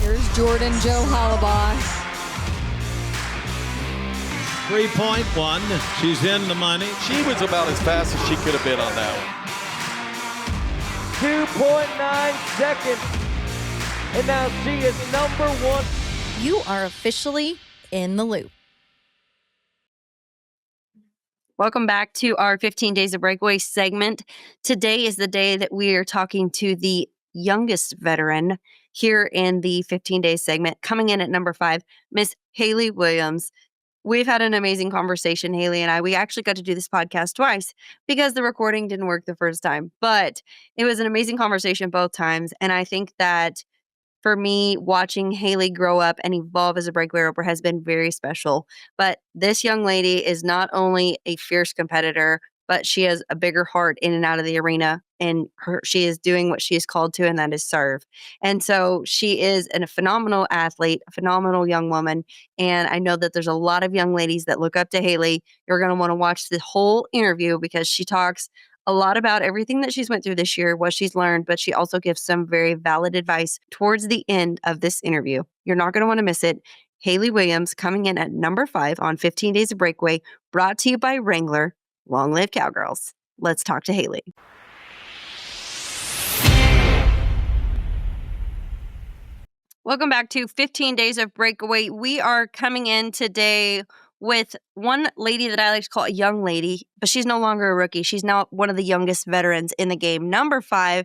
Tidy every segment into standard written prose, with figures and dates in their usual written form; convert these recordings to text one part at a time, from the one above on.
Here's Jordan Joe Hollabaugh. 3.1. She's in the money. She was about as fast as she could have been on that one. 2.9 seconds. And now she is number one. You are officially in the loop. Welcome back to our 15 Days of Breakaway segment. Today is the day that we are talking to the youngest veteran here in the 15 Days segment. Coming in at number 5, Miss Hali Williams. We've had an amazing conversation, Hali and I. We actually got to do this podcast twice because the recording didn't work the first time. But it was an amazing conversation both times. And I think that for me, watching Hali grow up and evolve as a breakaway roper has been very special. But this young lady is not only a fierce competitor, but she has a bigger heart in and out of the arena. And she is doing what she is called to, and that is serve. And so she is a phenomenal athlete, a phenomenal young woman. And I know that there's a lot of young ladies that look up to Hali. You're going to want to watch the whole interview because she talks a lot about everything that she's went through this year, what she's learned, but she also gives some very valid advice towards the end of this interview. You're not going to want to miss it. Hali Williams coming in at number 5 on 15 Days of Breakaway, brought to you by Wrangler. Long live Cowgirls. Let's talk to Hali. Welcome back to 15 Days of Breakaway. We are coming in today with one lady that I like to call a young lady, but she's no longer a rookie. She's now one of the youngest veterans in the game. Number 5,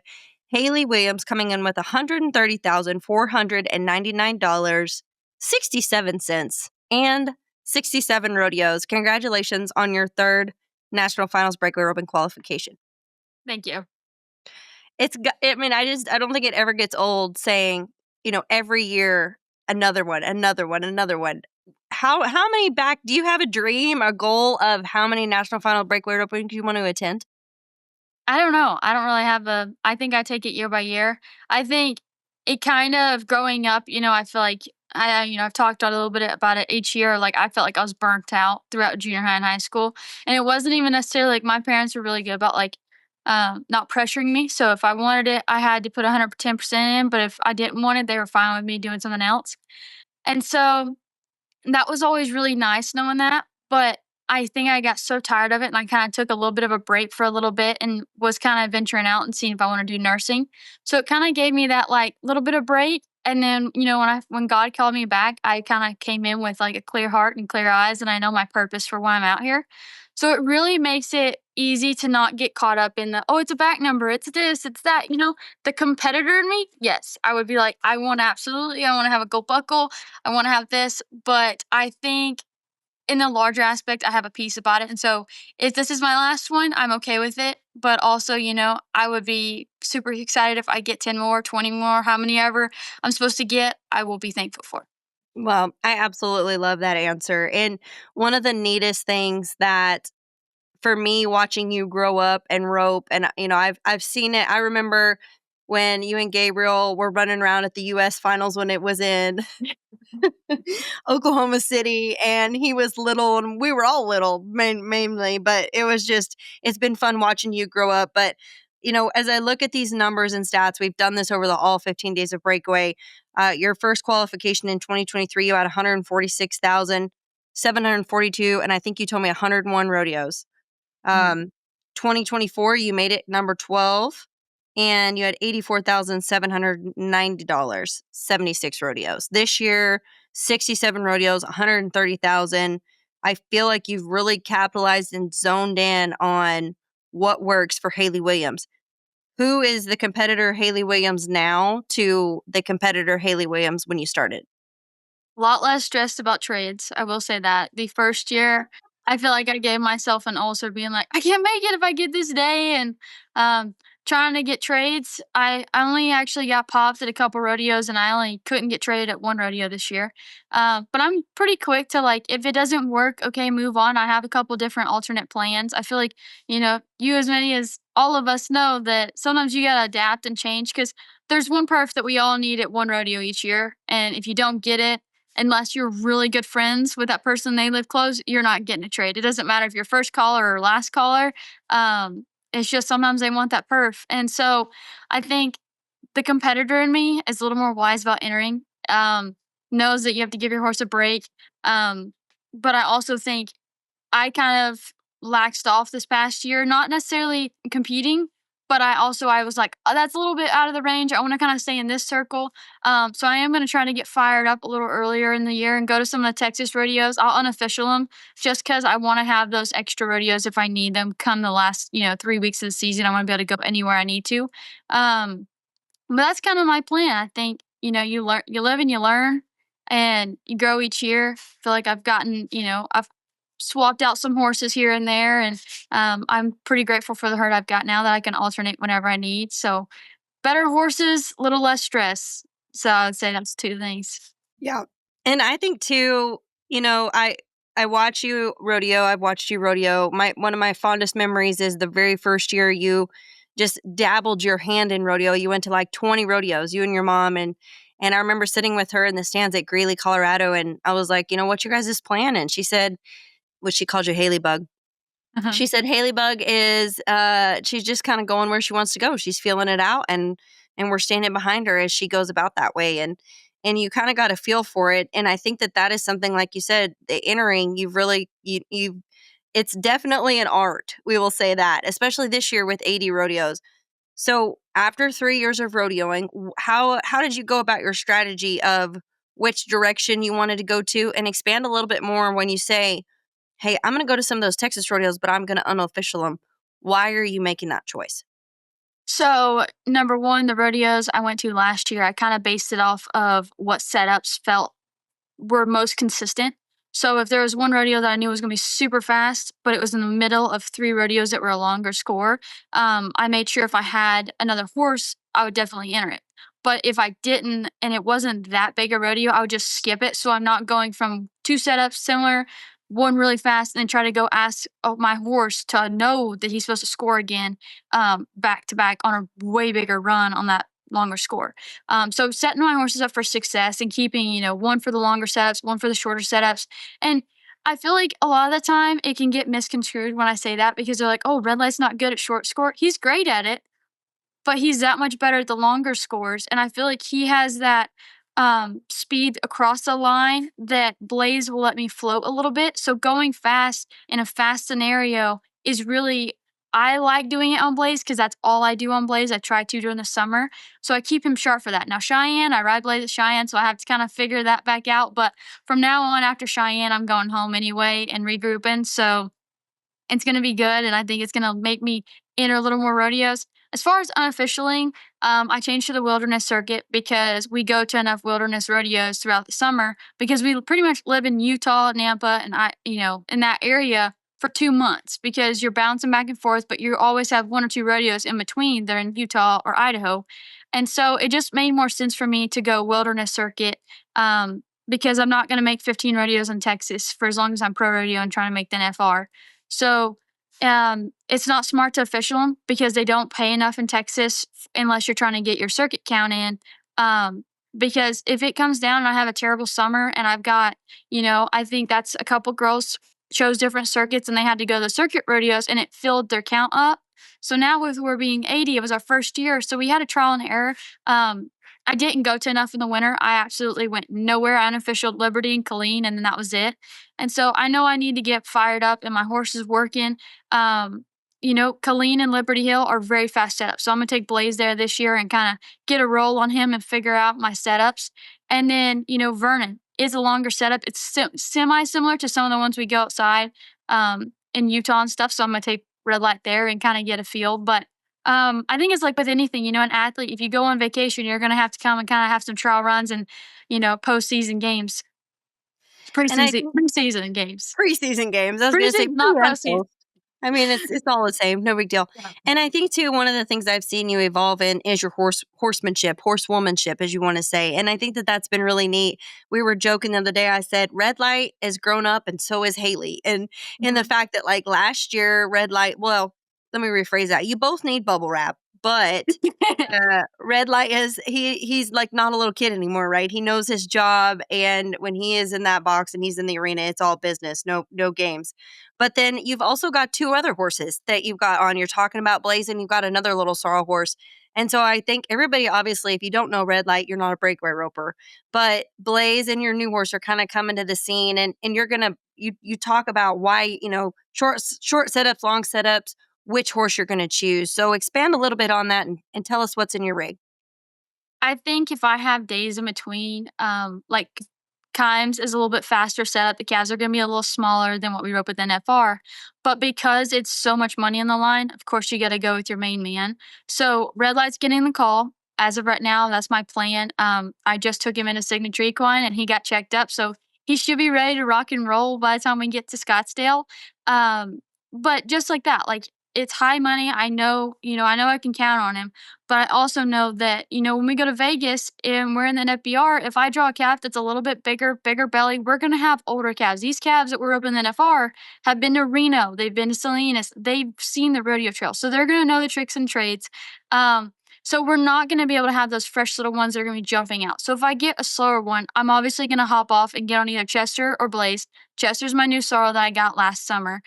Hali Williams coming in with $130,499.67 and 67 rodeos. Congratulations on your 3rd National Finals Breakaway Roping qualification. Thank you. I don't think it ever gets old saying, every year, another one. How many back, do you have a dream, a goal of how many National Final Breakaway Roping you want to attend? I don't know. I don't really have I think I take it year by year. I think it kind of growing up, I feel like I've talked a little bit about it each year. Like I felt like I was burnt out throughout junior high and high school. And it wasn't even necessarily like my parents were really good about not pressuring me. So if I wanted it, I had to put 110% in. But if I didn't want it, they were fine with me doing something else. And so that was always really nice knowing that. But I think I got so tired of it and I kind of took a little bit of a break for a little bit and was kind of venturing out and seeing if I want to do nursing. So it kind of gave me that little bit of break. And then, when God called me back, I kind of came in with a clear heart and clear eyes, and I know my purpose for why I'm out here. So it really makes it easy to not get caught up in it's a back number, it's this, it's that. The competitor in me, yes, I would be like, I want to have a gold buckle, I want to have this. But I think in a larger aspect, I have a piece about it. And so if this is my last one, I'm okay with it. But also, I would be super excited if I get 10 more, 20 more, how many ever I'm supposed to get, I will be thankful for. Well, I absolutely love that answer. And one of the neatest things that for me watching you grow up and rope, and I've seen it. I remember when you and Gabriel were running around at the US finals when it was in Oklahoma City, and he was little and we were all little mainly, but it's been fun watching you grow up. But as I look at these numbers and stats, we've done this over the all 15 Days of Breakaway. Your first qualification in 2023, you had 146,742, and I think you told me 101 rodeos. 2024, you made it number 12, and you had $84,790, 76 rodeos. This year, 67 rodeos, 130,000. I feel like you've really capitalized and zoned in on what works for Hali Williams. Who is the competitor Hali Williams now to the competitor Hali Williams when you started? A lot less stressed about trades. I will say that. The first year, I feel like I gave myself an ulcer being like, I can't make it if I get this day. And trying to get trades. I only actually got popped at a couple rodeos, and I only couldn't get traded at one rodeo this year. But I'm pretty quick to if it doesn't work, okay, move on. I have a couple different alternate plans. I feel like, you as many as all of us know that sometimes you got to adapt and change because there's one perf that we all need at one rodeo each year. And if you don't get it, unless you're really good friends with that person, they live close, you're not getting a trade. It doesn't matter if you're first caller or last caller. It's just sometimes they want that perf. And so I think the competitor in me is a little more wise about entering. knows that you have to give your horse a break. But I also think I kind of laxed off this past year, not necessarily competing, but I was like, oh, that's a little bit out of the range. I want to kind of stay in this circle. So I am going to try to get fired up a little earlier in the year and go to some of the Texas rodeos. I'll unofficial them just because I want to have those extra rodeos if I need them come the last, 3 weeks of the season. I want to be able to go anywhere I need to. But that's kind of my plan. I think, you learn, you live and you learn and you grow each year. I feel like I've swapped out some horses here and there, and I'm pretty grateful for the herd I've got now that I can alternate whenever I need. So better horses, little less stress. So I would say that's two things. Yeah. And I think too, I watch you rodeo. I've watched you rodeo. One of my fondest memories is the very first year you just dabbled your hand in rodeo. You went to like 20 rodeos, you and your mom, and I remember sitting with her in the stands at Greeley, Colorado, and I was like, what's your guys' plan? And she said, what she called you Haley Bug. Uh-huh. She said Haley Bug is she's just kind of going where she wants to go. She's feeling it out, and we're standing behind her as she goes about that way. And you kind of got a feel for it. And I think that is something, like you said, the entering, you've really you it's definitely an art. We will say that, especially this year with 80 rodeos. So after 3 years of rodeoing, how did you go about your strategy of which direction you wanted to go to, and expand a little bit more when you say, hey, I'm going to go to some of those Texas rodeos, but I'm going to unofficial them. Why are you making that choice? So, number one, the rodeos I went to last year, I kind of based it off of what setups felt were most consistent. So, if there was one rodeo that I knew was going to be super fast, but it was in the middle of 3 rodeos that were a longer score, I made sure if I had another horse, I would definitely enter it. But if I didn't and it wasn't that big a rodeo, I would just skip it. So I'm not going from 2 setups similar, one really fast, and then try to go ask my horse to know that he's supposed to score again, back to back on a way bigger run on that longer score. So setting my horses up for success and keeping, one for the longer setups, one for the shorter setups. And I feel like a lot of the time it can get misconstrued when I say that because they're like, oh, red light's not good at short score. He's great at it, but he's that much better at the longer scores. And I feel like he has that speed across the line that Blaze will let me float a little bit. So going fast in a fast scenario is really, I like doing it on Blaze because that's all I do on Blaze. I try to during the summer. So I keep him sharp for that. Now, Cheyenne, I ride Blaze at Cheyenne, so I have to kind of figure that back out. But from now on, after Cheyenne, I'm going home anyway and regrouping. So it's going to be good. And I think it's going to make me enter a little more rodeos. As far as unofficialing, I changed to the wilderness circuit because we go to enough wilderness rodeos throughout the summer because we pretty much live in Utah, Nampa, and in that area for 2 months because you're bouncing back and forth, but you always have 1 or 2 rodeos in between. They're in Utah or Idaho. And so it just made more sense for me to go wilderness circuit because I'm not going to make 15 rodeos in Texas for as long as I'm pro rodeo and trying to make the NFR. So it's not smart to official them because they don't pay enough in Texas unless you're trying to get your circuit count in. Because if it comes down and I have a terrible summer and I've got, I think that's a couple girls chose different circuits and they had to go to the circuit rodeos and it filled their count up. So now with we're being 80, it was our first year. So we had a trial and error. I didn't go to enough in the winter. I absolutely went nowhere. I unofficialed Liberty and Colleen, and then that was it. And so I know I need to get fired up, and my horse is working. Colleen and Liberty Hill are very fast setups. So I'm going to take Blaze there this year and kind of get a roll on him and figure out my setups. And then, Vernon is a longer setup. It's semi-similar to some of the ones we go outside in Utah and stuff. So I'm going to take red light there and kind of get a feel. But I think it's like with anything, an athlete, if you go on vacation, you're going to have to come and kind of have some trial runs and, postseason games. Preseason games. Preseason games. I was going to say, not postseason. I mean, it's all the same. No big deal. Yeah. And I think, too, one of the things I've seen you evolve in is your horsemanship, horsewomanship, as you want to say. And I think that's been really neat. We were joking the other day. I said, Red Light has grown up and so is Haley. And in the fact that, like, last year, Red Light, well, let me rephrase that. You both need bubble wrap. But Red Light he's like not a little kid anymore, right? He knows his job, and when he is in that box and he's in the arena, it's all business, no games. But then you've also got 2 other horses that you've got on. You're talking about Blaze, and you've got another little sorrel horse. And so I think everybody, obviously, if you don't know red light, you're not a breakaway roper. But Blaze and your new horse are kind of coming to the scene, and you're gonna you talk about why, short setups, long setups, which horse you're gonna choose. So expand a little bit on that and tell us what's in your rig. I think if I have days in between, like Kimes is a little bit faster setup. The calves are going to be a little smaller than what we rope with NFR. But because it's so much money on the line, of course, you got to go with your main man. So Red Light's getting the call. As of right now, that's my plan. I just took him in a signature equine and he got checked up. So he should be ready to rock and roll by the time we get to Scottsdale. But just like that, like it's high money. I know, I know I can count on him. But I also know that, when we go to Vegas and we're in the NFBR, if I draw a calf that's a little bit bigger belly, we're going to have older calves. These calves that were up in the NFR have been to Reno. They've been to Salinas. They've seen the rodeo trail. So they're going to know the tricks and trades. So we're not going to be able to have those fresh little ones that are going to be jumping out. So if I get a slower one, I'm obviously going to hop off and get on either Chester or Blaze. Chester's my new sorrel that I got last summer.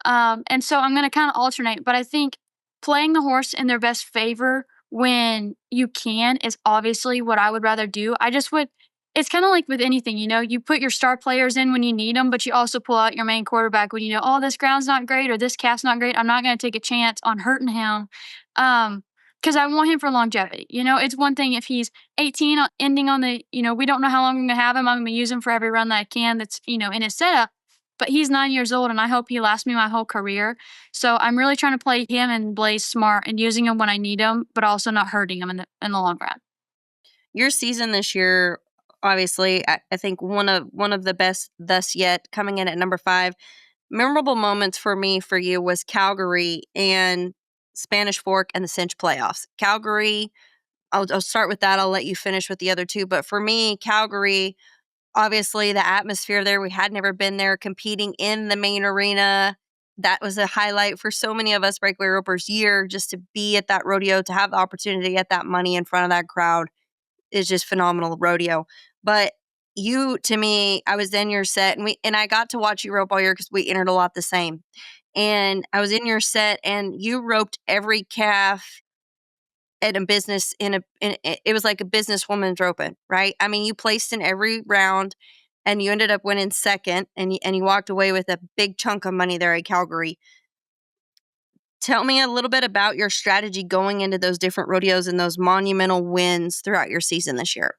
And so I'm going to kind of alternate. But I think playing the horse in their best favor when you can is obviously what I would rather do. It's kind of like with anything, you put your star players in when you need them, but you also pull out your main quarterback when oh, this ground's not great or this calf's not great. I'm not going to take a chance on hurting him. Because I want him for longevity. It's one thing if he's 18, ending on the, we don't know how long I'm going to have him. I'm going to use him for every run that I can that's, in his setup. But he's 9 years old, and I hope he lasts me my whole career. So I'm really trying to play him and Blaze smart and using him when I need him, but also not hurting him in the long run. Your season this year, obviously, I think one of the best thus yet, coming in at number 5. Memorable moments for me for you was Calgary and Spanish Fork and the Cinch playoffs. Calgary, I'll start with that. I'll let you finish with the other two. But for me, Calgary, obviously, the atmosphere there, we had never been there, competing in the main arena. That was a highlight for so many of us breakaway ropers year, just to be at that rodeo, to have the opportunity to get that money in front of that crowd is just phenomenal rodeo. But you, to me, I was in your set, and I got to watch you rope all year because we entered a lot the same. And I was in your set, and you roped every calf at a business it was like a businesswoman's roping, right? I mean, you placed in every round and you ended up winning second and you walked away with a big chunk of money there at Calgary. Tell me a little bit about your strategy going into those different rodeos and those monumental wins throughout your season this year.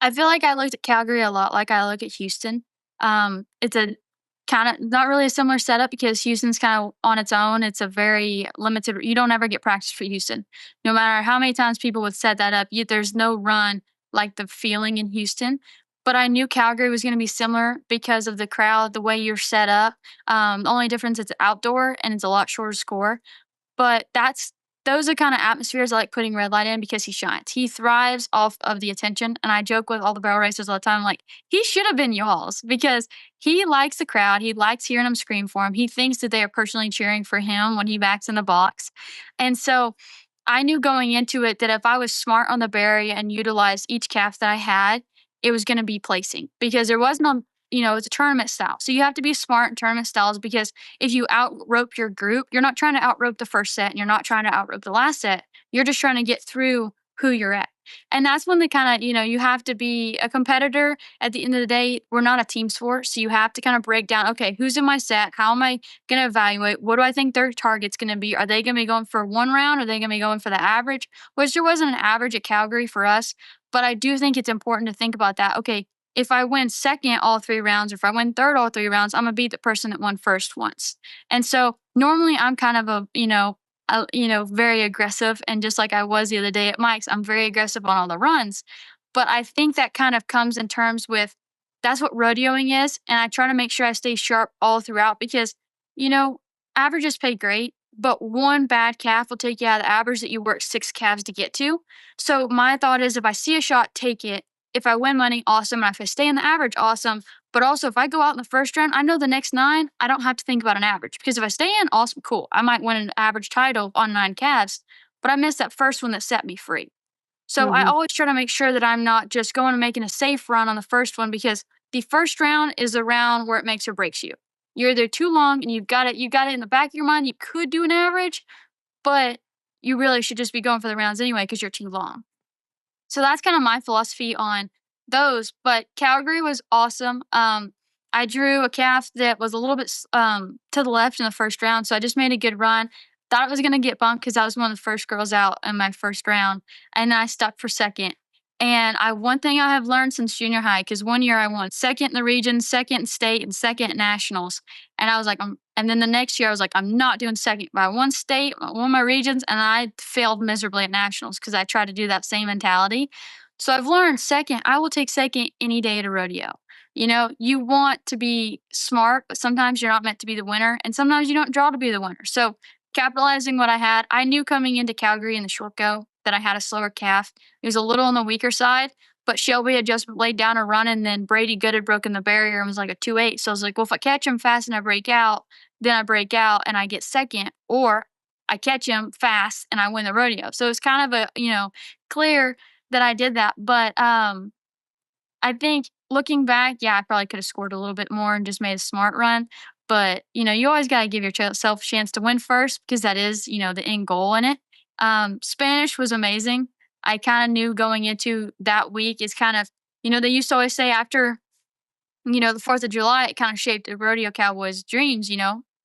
I feel like I looked at Calgary a lot like I look at Houston. It's a kind of not really a similar setup because Houston's kind of on its own. It's a very limited. You don't ever get practice for Houston. No matter how many times people would set that up, there's no run like the feeling in Houston. But I knew Calgary was going to be similar because of the crowd, the way you're set up. The only difference it's outdoor and it's a lot shorter score. But those are kind of atmospheres I like putting Red Light in because he shines. He thrives off of the attention. And I joke with all the barrel racers all the time, like, he should have been y'all's because he likes the crowd. He likes hearing them scream for him. He thinks that they are personally cheering for him when he backs in the box. And so I knew going into it that if I was smart on the berry and utilized each calf that I had, it was going to be placing because there was no, it's a tournament style. So you have to be smart in tournament styles because if you out-rope your group, you're not trying to out-rope the first set and you're not trying to out-rope the last set. You're just trying to get through who you're at. And that's when the kind of, you have to be a competitor. At the end of the day, we're not a team sport. So you have to kind of break down, okay, who's in my set? How am I going to evaluate? What do I think their target's going to be? Are they going to be going for one round? Are they going to be going for the average? Which there wasn't an average at Calgary for us. But I do think it's important to think about that. Okay, if I win second all 3 rounds, or if I win third all 3 rounds, I'm going to beat the person that won first once. And so normally I'm kind of very aggressive. And just like I was the other day at Mike's, I'm very aggressive on all the runs. But I think that kind of comes in terms with that's what rodeoing is. And I try to make sure I stay sharp all throughout because, averages pay great, but one bad calf will take you out of the average that you worked 6 calves to get to. So my thought is if I see a shot, take it. If I win money, awesome. And if I stay in the average, awesome. But also, if I go out in the first round, I know the next 9, I don't have to think about an average. Because if I stay in, awesome, cool. I might win an average title on 9 calves, but I missed that first one that set me free. So I always try to make sure that I'm not just going and making a safe run on the first one because the first round is the round where it makes or breaks you. You're there too long and you've got it in the back of your mind. You could do an average, but you really should just be going for the rounds anyway because you're too long. So that's kind of my philosophy on those. But Calgary was awesome. I drew a calf that was a little bit to the left in the first round, so I just made a good run. Thought it was gonna get bumped because I was one of the first girls out in my first round, and then I stuck for second. And one thing I have learned since junior high, because one year I won second in the region, second in state, and second at nationals. And I was like, and then the next year I was like, I'm not doing second. But I won state, I won my regions, and I failed miserably at nationals because I tried to do that same mentality. So I've learned second, I will take second any day at a rodeo. You know, you want to be smart, but sometimes you're not meant to be the winner, and sometimes you don't draw to be the winner. So capitalizing what I had, I knew coming into Calgary in the short go that I had a slower calf. He was a little on the weaker side, but Shelby had just laid down a run, and then Brady Good had broken the barrier and was like a 2.8. So I was like, well, if I catch him fast and I break out, then I break out and I get second, or I catch him fast and I win the rodeo. So it's kind of clear that I did that. But I think looking back, yeah, I probably could have scored a little bit more and just made a smart run. But, you always got to give yourself a chance to win first because that is, the end goal in it. Spanish was amazing. I kind of knew going into that week is kind of, they used to always say after, the 4th of July, it kind of shaped the rodeo cowboys' dreams,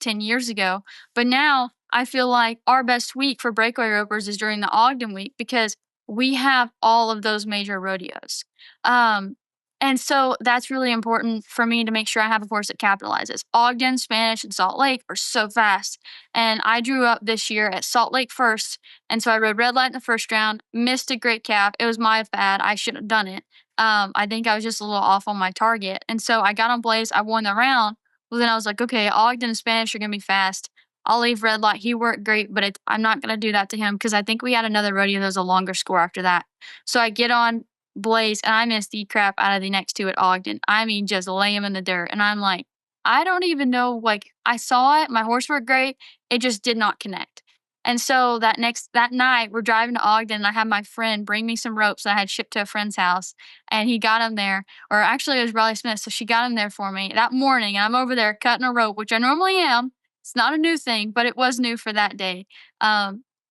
10 years ago. But now I feel like our best week for breakaway ropers is during the Ogden week because we have all of those major rodeos. And so that's really important for me to make sure I have a horse that capitalizes. Ogden, Spanish, and Salt Lake are so fast. And I drew up this year at Salt Lake first. And so I rode red light in the first round, missed a great calf. It was my bad. I should have done it. I think I was just a little off on my target. And so I got on Blaze. I won the round. Well, then I was like, okay, Ogden and Spanish are going to be fast. I'll leave red light. He worked great, but I'm not going to do that to him because I think we had another rodeo that was a longer score after that. So I get on Blaze, and I missed the crap out of the next two at Ogden. I mean, just lay him in the dirt. And I'm like, I don't even know, I saw it. My horse worked great. It just did not connect. And so that night, we're driving to Ogden, and I had my friend bring me some ropes that I had shipped to a friend's house, and he got them there. Or actually, it was Riley Smith, so she got them there for me that morning. And I'm over there cutting a rope, which I normally am. It's not a new thing, but it was new for that day.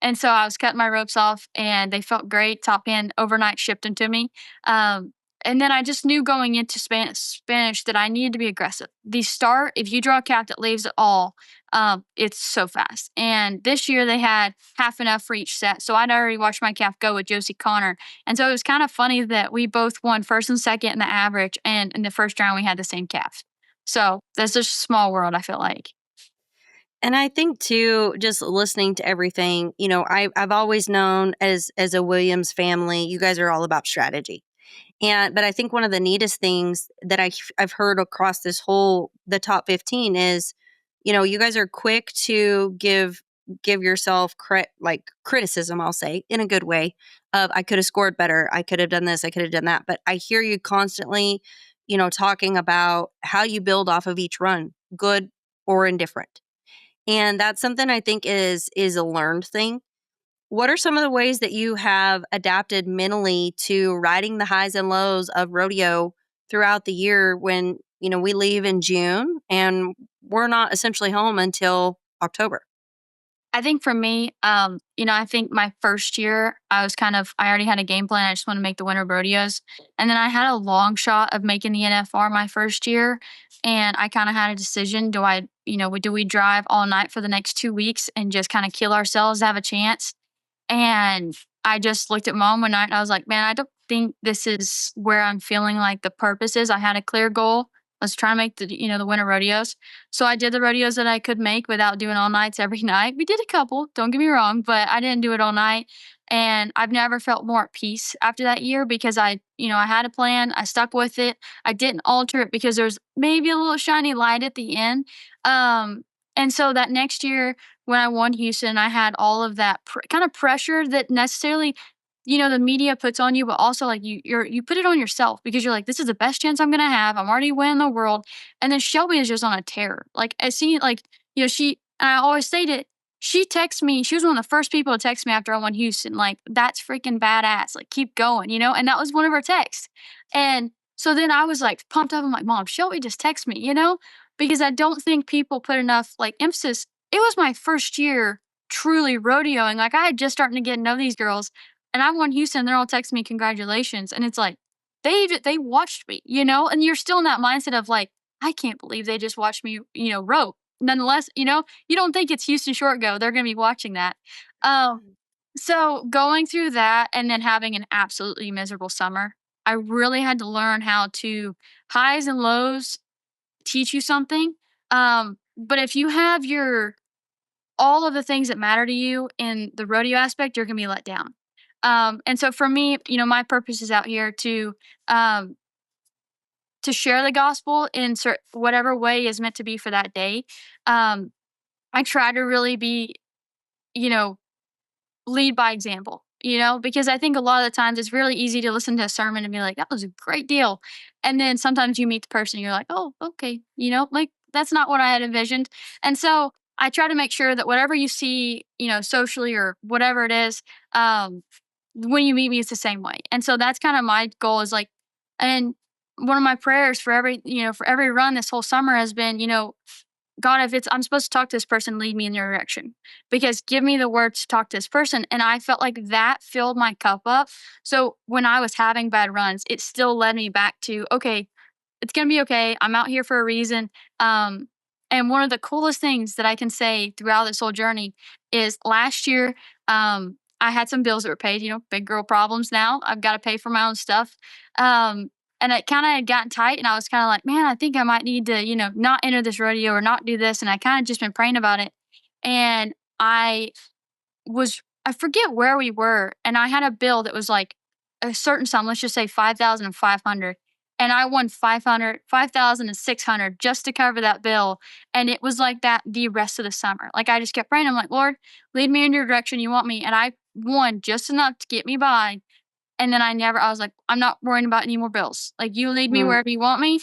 And so I was cutting my ropes off, and they felt great. Top End overnight shipped them to me. And then I just knew going into Spanish that I needed to be aggressive. The start, if you draw a calf that leaves at all, it's so fast. And this year they had half enough for each set. So I'd already watched my calf go with Josie Connor. And so it was kind of funny that we both won first and second in the average. And in the first round, we had the same calf. So that's just a small world, I feel like. And I think too, just listening to everything, I've always known as a Williams family, you guys are all about strategy. But I think one of the neatest things that I've heard across the top 15 is, you guys are quick to give yourself criticism, I'll say, in a good way of I could have scored better. I could have done this. I could have done that. But I hear you constantly, talking about how you build off of each run, good or indifferent. And that's something I think is a learned thing. What are some of the ways that you have adapted mentally to riding the highs and lows of rodeo throughout the year when, we leave in June and we're not essentially home until October? I think for me, I think my first year, I already had a game plan. I just want to make the winter rodeos. And then I had a long shot of making the NFR my first year. And I kind of had a decision. Do we drive all night for the next 2 weeks and just kind of kill ourselves to have a chance? And I just looked at Mom one night and I was like, man, I don't think this is where I'm feeling like the purpose is. I had a clear goal. Let's try to make the winter rodeos. So I did the rodeos that I could make without doing all nights every night. We did a couple, don't get me wrong, but I didn't do it all night. And I've never felt more at peace after that year because I had a plan. I stuck with it. I didn't alter it because there's maybe a little shiny light at the end. And so that next year when I won Houston, I had all of that kind of pressure that necessarily the media puts on you, but also like you put it on yourself because you're like, this is the best chance I'm going to have. I'm already winning the world. And then Shelby is just on a tear. Like I see, I always stated, she texted me. She was one of the first people to text me after I won Houston. Like, that's freaking badass. Like, keep going, and that was one of her texts. And so then I was like pumped up. I'm like, Mom, Shelby just text me, because I don't think people put enough emphasis. It was my first year truly rodeoing. Like I had just starting to get to know these girls, and I won Houston. They're all texting me congratulations, and it's like they watched me, and you're still in that mindset of like, I can't believe they just watched me, rope. Nonetheless, you don't think it's Houston Short Go. They're going to be watching that. So going through that and then having an absolutely miserable summer, I really had to learn how to highs and lows teach you something. But if you have your all of the things that matter to you in the rodeo aspect, you're gonna be let down. And so for me, my purpose is out here um, to share the gospel in whatever way is meant to be for that day. Um, I try to really be, you know, lead by example, because I think a lot of the times it's really easy to listen to a sermon and be like, that was a great deal. And then sometimes you meet the person, and you're like, oh, okay, like that's not what I had envisioned. And so I try to make sure that whatever you see, socially or whatever it is, when you meet me, it's the same way. And so that's kind of my goal is like, and one of my prayers for for every run this whole summer has been, God, if I'm supposed to talk to this person, lead me in your direction. Because give me the words to talk to this person. And I felt like that filled my cup up. So when I was having bad runs, it still led me back to, okay, it's gonna be okay. I'm out here for a reason. And one of the coolest things that I can say throughout this whole journey is last year, I had some bills that were paid, big girl problems now. I've got to pay for my own stuff. And it kind of had gotten tight, and I was kind of like, man, I think I might need to, not enter this rodeo or not do this. And I kind of just been praying about it. And I forget where we were, and I had a bill that was like a certain sum, let's just say 5,500. And I won 5,600 just to cover that bill. And it was like that the rest of the summer. Like I just kept praying. I'm like, Lord, lead me in your direction you want me. And I won just enough to get me by. And then I was like, I'm not worrying about any more bills. Like you lead me wherever you want me.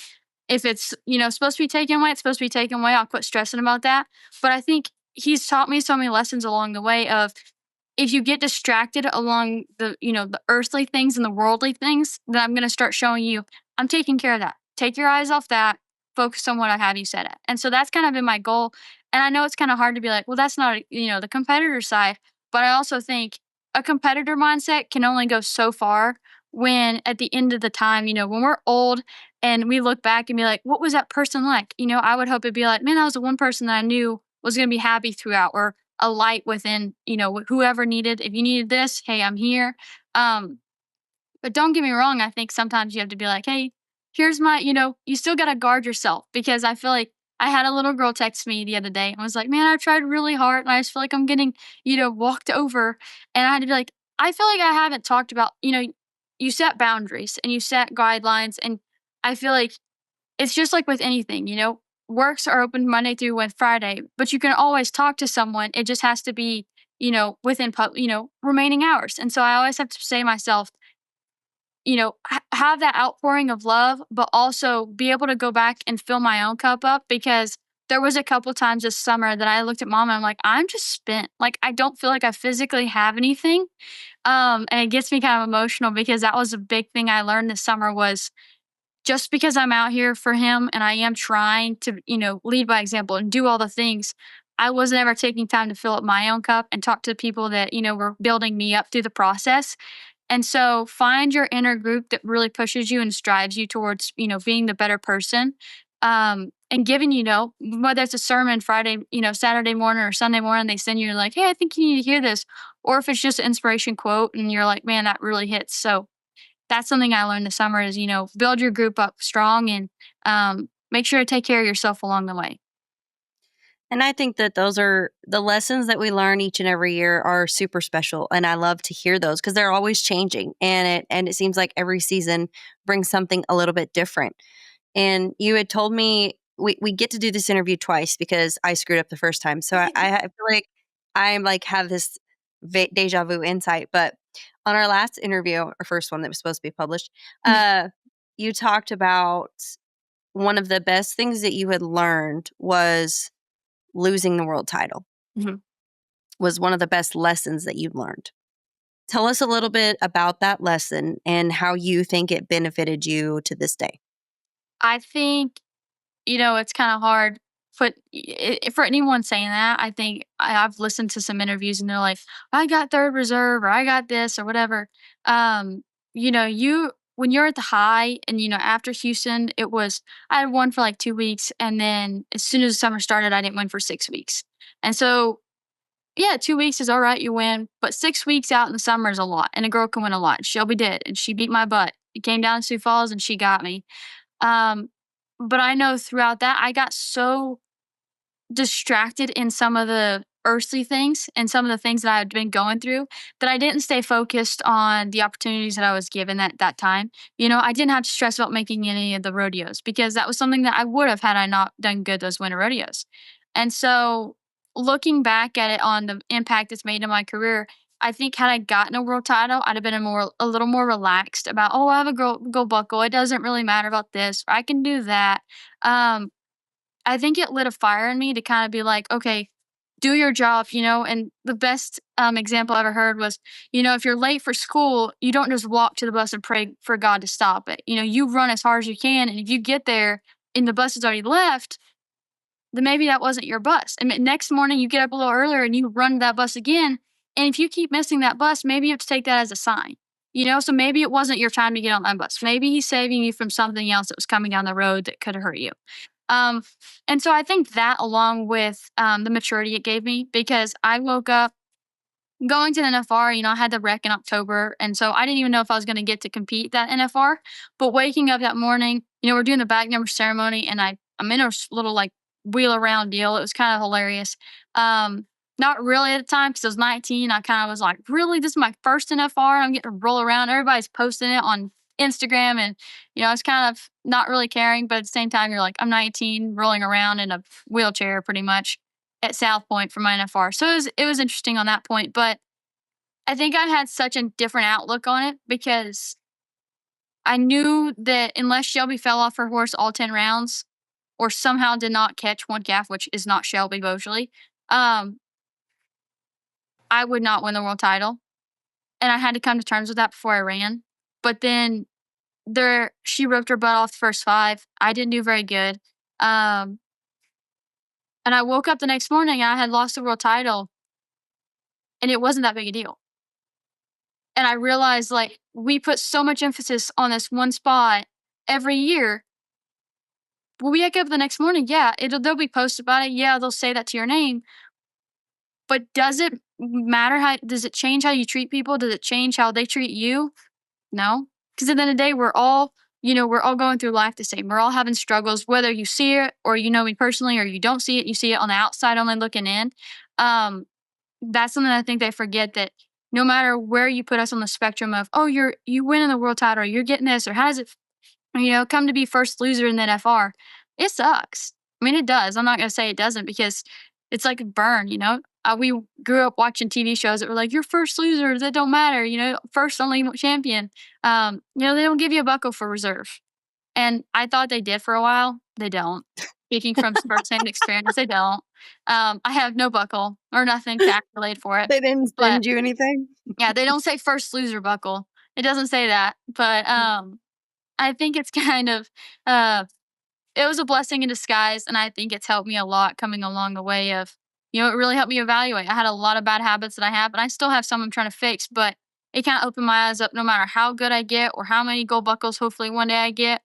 If it's, supposed to be taken away, it's supposed to be taken away. I'll quit stressing about that. But I think he's taught me so many lessons along the way of if you get distracted along the earthly things and the worldly things, then I'm going to start showing you, I'm taking care of that. Take your eyes off that. Focus on what I have you set at. And so that's kind of been my goal. And I know it's kind of hard to be like, well, that's not, the competitor side. But I also think a competitor mindset can only go so far when at the end of the time, when we're old and we look back and be like, what was that person like? I would hope it'd be like, man, that was the one person that I knew was going to be happy throughout, or a light within, whoever needed. If you needed this, hey, I'm here. But don't get me wrong. I think sometimes you have to be like, hey, here's my, you still got to guard yourself, because I feel like I had a little girl text me the other day and was like, man, I tried really hard and I just feel like I'm getting, walked over. And I had to be like, I feel like I haven't talked about, you set boundaries and you set guidelines. And I feel like it's just like with anything, works are open Monday through Friday, but you can always talk to someone. It just has to be, within, remaining hours. And so I always have to say to myself, have that outpouring of love, but also be able to go back and fill my own cup up, because there was a couple times this summer that I looked at mom and I'm like, I'm just spent. Like, I don't feel like I physically have anything. And it gets me kind of emotional, because that was a big thing I learned this summer was just because I'm out here for him and I am trying to, lead by example and do all the things, I wasn't ever taking time to fill up my own cup and talk to the people that, were building me up through the process. And so find your inner group that really pushes you and strives you towards, being the better person. And giving, whether it's a sermon Friday, Saturday morning or Sunday morning, they send you like, hey, I think you need to hear this. Or if it's just an inspiration quote and you're like, man, that really hits. So that's something I learned this summer is, build your group up strong and make sure to take care of yourself along the way. And I think that those are the lessons that we learn each and every year are super special. And I love to hear those because they're always changing. And it seems like every season brings something a little bit different. And you had told me we get to do this interview twice because I screwed up the first time. So I feel like I'm like have this deja vu insight. But on our last interview, our first one that was supposed to be published, you talked about one of the best things that you had learned was losing the world title. Mm-hmm. Was one of the best lessons that you've learned. Tell us a little bit about that lesson and how you think it benefited you to this day. I think, it's kind of hard for anyone saying that, I think I've listened to some interviews and they're like, I got third reserve or I got this or whatever. Um, when you're at the high and, after Houston, I had won for like 2 weeks. And then as soon as the summer started, I didn't win for 6 weeks. And so, yeah, 2 weeks is all right, you win. But 6 weeks out in the summer is a lot. And a girl can win a lot. Shelby did. And she beat my butt. It came down to Sioux Falls and she got me. Um, but I know throughout that, I got so distracted in some of the earthly things and some of the things that I had been going through that I didn't stay focused on the opportunities that I was given at that time. I didn't have to stress about making any of the rodeos because that was something that I would have had I not done good those winter rodeos. And so looking back at it on the impact it's made in my career, I think had I gotten a world title, I'd have been a little more relaxed about, oh, I have a gold buckle. It doesn't really matter about this. Or I can do that. Um, I think it lit a fire in me to kind of be like, okay, do your job, and the best example I ever heard was, if you're late for school, you don't just walk to the bus and pray for God to stop it. You run as hard as you can. And if you get there and the bus has already left, then maybe that wasn't your bus. And next morning you get up a little earlier and you run that bus again. And if you keep missing that bus, maybe you have to take that as a sign. So maybe it wasn't your time to get on that bus. Maybe he's saving you from something else that was coming down the road that could have hurt you. And so I think that along with the maturity it gave me, because I woke up going to the NFR, I had the wreck in October. And so I didn't even know if I was going to get to compete that NFR. But waking up that morning, we're doing the back number ceremony and I'm in a little like wheel around deal. It was kind of hilarious. Not really at the time because I was 19. I kind of was like, really, this is my first NFR. I'm getting to roll around. Everybody's posting it on Instagram. And, I was kind of not really caring. But at the same time, you're like, I'm 19, rolling around in a wheelchair pretty much at South Point for my NFR. So it was interesting on that point. But I think I had such a different outlook on it because I knew that unless Shelby fell off her horse all 10 rounds or somehow did not catch one calf, which is not Shelby Bosley, I would not win the world title. And I had to come to terms with that before I ran. But then she ripped her butt off the first 5. I didn't do very good. And I woke up the next morning and I had lost the world title. And it wasn't that big a deal. And I realized like we put so much emphasis on this one spot every year. When we wake up the next morning, yeah, they'll be posted about it. Yeah, they'll say that to your name. But does it matter does it change how you treat people? Does it change how they treat you? No. Because at the end of the day, we're all going through life the same. We're all having struggles, whether you see it or you know me personally or you don't see it, you see it on the outside only looking in. That's something I think they forget, that no matter where you put us on the spectrum of, oh, you win in the world title, or you're getting this, or how does it, come to be first loser in the NFR, it sucks. I mean, it does. I'm not going to say it doesn't because it's like a burn, we grew up watching TV shows that were like, you're first loser, that don't matter, first only champion. They don't give you a buckle for reserve. And I thought they did for a while. They don't. Speaking from firsthand experience, they don't. I have no buckle or nothing to accolade for it. They didn't send you anything? Yeah, they don't say first loser buckle. It doesn't say that. But I think it's kind of it was a blessing in disguise, and I think it's helped me a lot coming along the way of, it really helped me evaluate. I had a lot of bad habits that I have, and I still have some I'm trying to fix, but it kind of opened my eyes up. No matter how good I get or how many gold buckles hopefully one day I get,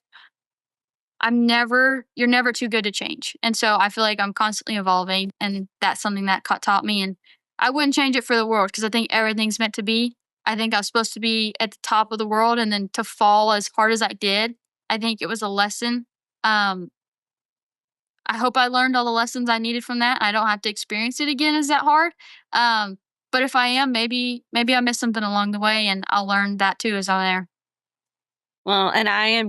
you're never too good to change. And so I feel like I'm constantly evolving, and that's something that taught me. And I wouldn't change it for the world because I think everything's meant to be. I think I was supposed to be at the top of the world, and then to fall as hard as I did, I think it was a lesson. I hope I learned all the lessons I needed from that. I don't have to experience it again as that hard. But if I am, maybe I missed something along the way, and I'll learn that too as I'm there. Well, and I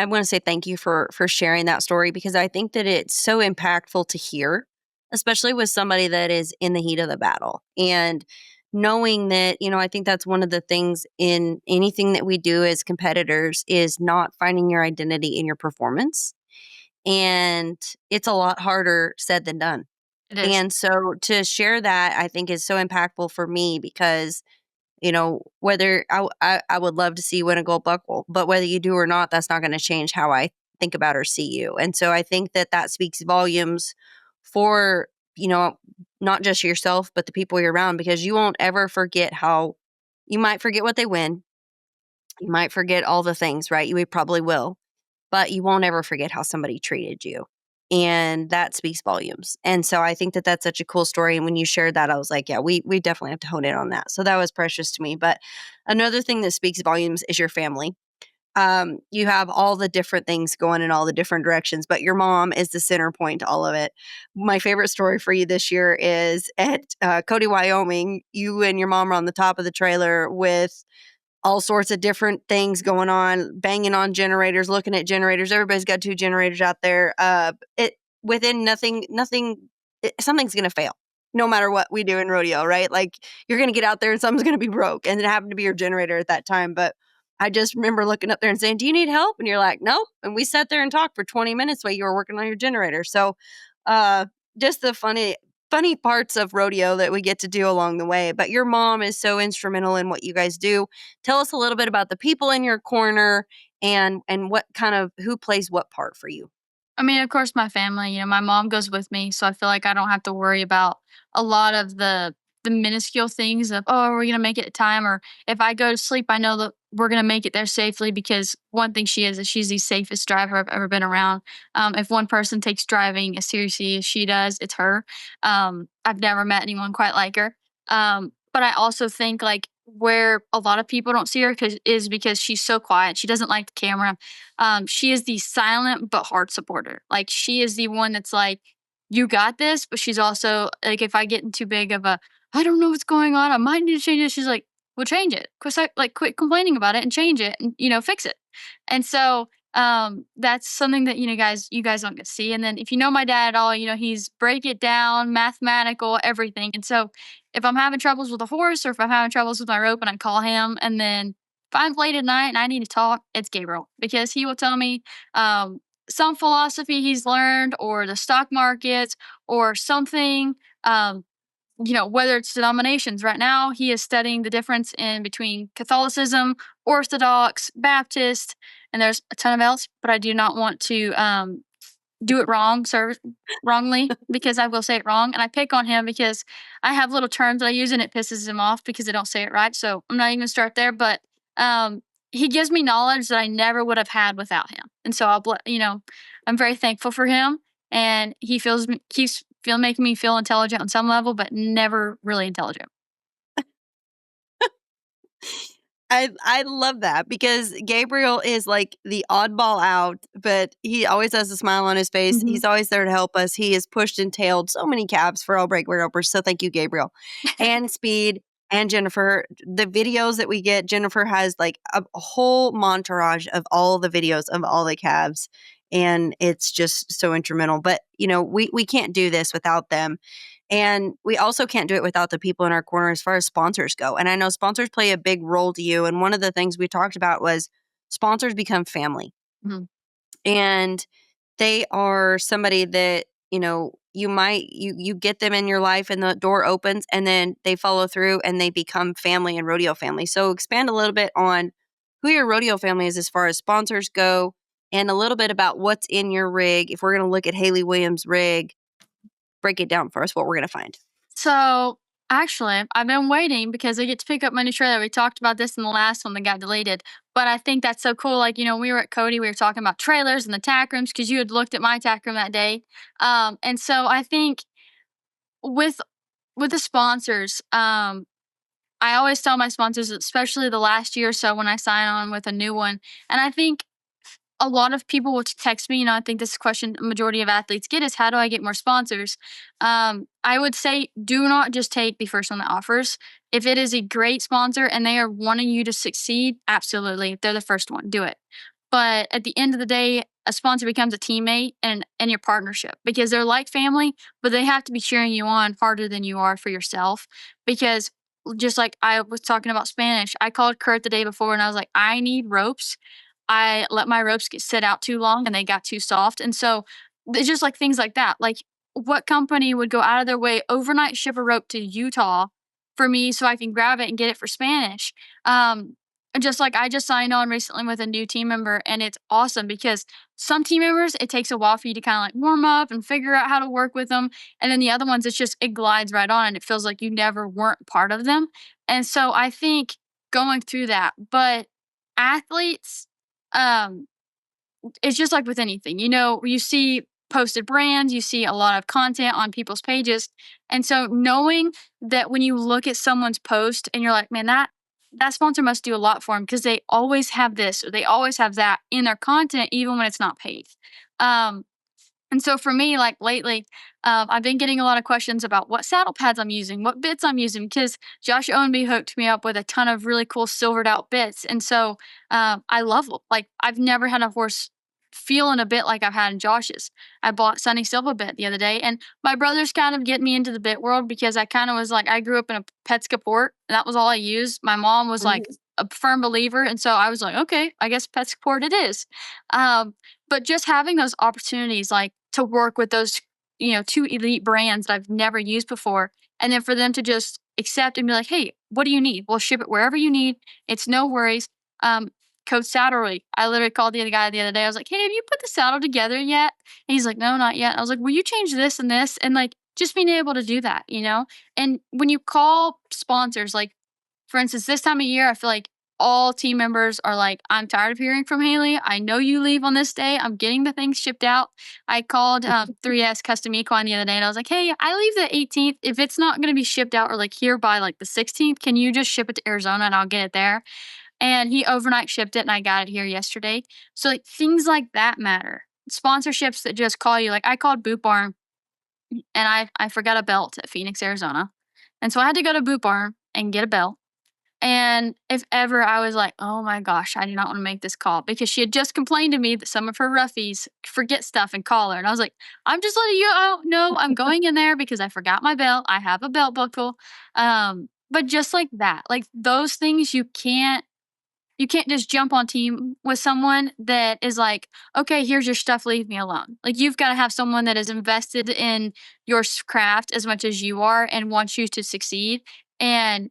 want to say thank you for sharing that story, because I think that it's so impactful to hear, especially with somebody that is in the heat of the battle. And knowing that, I think that's one of the things in anything that we do as competitors is not finding your identity in your performance. And it's a lot harder said than done. It is. And so to share that, I think is so impactful for me because, whether I would love to see you win a gold buckle, but whether you do or not, that's not going to change how I think about or see you. And so I think that speaks volumes for, not just yourself, but the people you're around, because you won't ever forget you might forget what they win. You might forget all the things, right? You probably will, but you won't ever forget how somebody treated you. And that speaks volumes. And so I think that that's such a cool story. And when you shared that, I was like, yeah, we definitely have to hone in on that. So that was precious to me. But another thing that speaks volumes is your family. You have all the different things going in all the different directions, but your mom is the center point to all of it. My favorite story for you this year is at Cody, Wyoming. You and your mom are on the top of the trailer with all sorts of different things going on, banging on generators, looking at generators. Everybody's got 2 generators out there. Something's going to fail no matter what we do in rodeo, right? Like, you're going to get out there and something's going to be broke. And it happened to be your generator at that time. But I just remember looking up there and saying, "Do you need help?" And you're like, "No." And we sat there and talked for 20 minutes while you were working on your generator. So just the funny parts of rodeo that we get to do along the way. But your mom is so instrumental in what you guys do. Tell us a little bit about the people in your corner and what kind of, who plays what part for you. I mean, of course, my family. My mom goes with me, so I feel like I don't have to worry about a lot of the minuscule things of, oh, are we gonna make it to time? Or if I go to sleep, I know that we're gonna make it there safely, because one thing she is she's the safest driver I've ever been around. If one person takes driving as seriously as she does, it's her. I've never met anyone quite like her. But I also think, like, where a lot of people don't see her is because she's so quiet. She doesn't like the camera. She is the silent but hard supporter. Like, she is the one that's like, you got this, but she's also like, if I get in too big of a, I don't know what's going on, I might need to change it. She's like, well, change it. Quit complaining about it and change it and, fix it. And so that's something that, you guys don't get to see. And then if you know my dad at all, he's break it down, mathematical, everything. And so if I'm having troubles with a horse, or if I'm having troubles with my rope, and I call him, and then if I'm late at night and I need to talk, it's Gabriel, because he will tell me some philosophy he's learned, or the stock markets, or something. Whether it's denominations. Right now, he is studying the difference in between Catholicism, Orthodox, Baptist, and there's a ton of else. But I do not want to do it wrongly, because I will say it wrong, and I pick on him because I have little terms that I use and it pisses him off because I don't say it right. So I'm not even gonna start there. But he gives me knowledge that I never would have had without him, and so I'm very thankful for him, and he keeps making me feel intelligent on some level, but never really intelligent. I love that, because Gabriel is like the oddball out, but he always has a smile on his face. Mhm. He's always there to help us. He has pushed and tailed so many cabs for all breakaway ropers. So thank you, Gabriel. And Speed and Jennifer. The videos that we get, Jennifer has like a whole montage of all the videos of all the calves. And it's just so instrumental. But, we can't do this without them. And we also can't do it without the people in our corner as far as sponsors go. And I know sponsors play a big role to you. And one of the things we talked about was sponsors become family. Mhm. And they are somebody that, you get them in your life and the door opens, and then they follow through and they become family and rodeo family. So expand a little bit on who your rodeo family is as far as sponsors go, and a little bit about what's in your rig. If we're going to look at Hali Williams' rig, break it down for us, what we're going to find. So actually, I've been waiting because I get to pick up my new trailer. We talked about this in the last one that got deleted, but I think that's so cool. Like, we were at Cody, we were talking about trailers and the tack rooms, because you had looked at my tack room that day. And so I think with the sponsors, I always tell my sponsors, especially the last year or so when I sign on with a new one, and I think a lot of people will text me. I think this is a question a majority of athletes get, is how do I get more sponsors? I would say, do not just take the first one that offers. If it is a great sponsor and they are wanting you to succeed, absolutely, if they're the first one, do it. But at the end of the day, a sponsor becomes a teammate and your partnership, because they're like family, but they have to be cheering you on harder than you are for yourself. Because just like I was talking about Spanish, I called Kurt the day before and I was like, I need ropes. I let my ropes sit out too long and they got too soft. And so it's just like things like that. Like, what company would go out of their way, overnight ship a rope to Utah for me so I can grab it and get it for Spanish? just like I just signed on recently with a new team member, and it's awesome because some team members, it takes a while for you to kind of like warm up and figure out how to work with them. And then the other ones, it's just, it glides right on and it feels like you never weren't part of them. And so I think going through that, but athletes, um, it's just like with anything, you see posted brands, you see a lot of content on people's pages. And so knowing that when you look at someone's post and you're like, man, that sponsor must do a lot for them because they always have this or they always have that in their content, even when it's not paid. Um, and so for me, like lately, I've been getting a lot of questions about what saddle pads I'm using, what bits I'm using, because Josh Owenby hooked me up with a ton of really cool silvered out bits. And so I love them. Like I've never had a horse feeling a bit like I've had in Josh's. I bought Sunny Silva bit the other day, and my brother's kind of getting me into the bit world because I kind of was like, I grew up in a Petska port, and that was all I used. My mom was like a firm believer, and so I was like, okay, I guess Petska port it is. But just having those opportunities, like to work with those, two elite brands that I've never used before, and then for them to just accept and be like, hey, what do you need? We'll ship it wherever you need. It's no worries. Coach Saddlery, I literally called the other guy the other day. I was like, hey, have you put the saddle together yet? And he's like, no, not yet. I was like, will you change this and this? And like just being able to do that, And when you call sponsors, like for instance, this time of year, I feel like all team members are like, I'm tired of hearing from Haley. I know you leave on this day. I'm getting the things shipped out. I called 3S Custom Equine the other day and I was like, hey, I leave the 18th. If it's not going to be shipped out or like here by like the 16th, can you just ship it to Arizona and I'll get it there? And he overnight shipped it and I got it here yesterday. So like things like that matter. Sponsorships that just call you. Like I called Boot Barn and I forgot a belt at Phoenix, Arizona. And so I had to go to Boot Barn and get a belt. And if ever I was like, oh my gosh, I do not want to make this call because she had just complained to me that some of her roughies forget stuff and call her. And I was like, I'm just letting you know I'm going in there because I forgot my belt. I have a belt buckle. But just like that, like those things you can't just jump on team with someone that is like, okay, here's your stuff, leave me alone. Like you've got to have someone that is invested in your craft as much as you are and wants you to succeed. And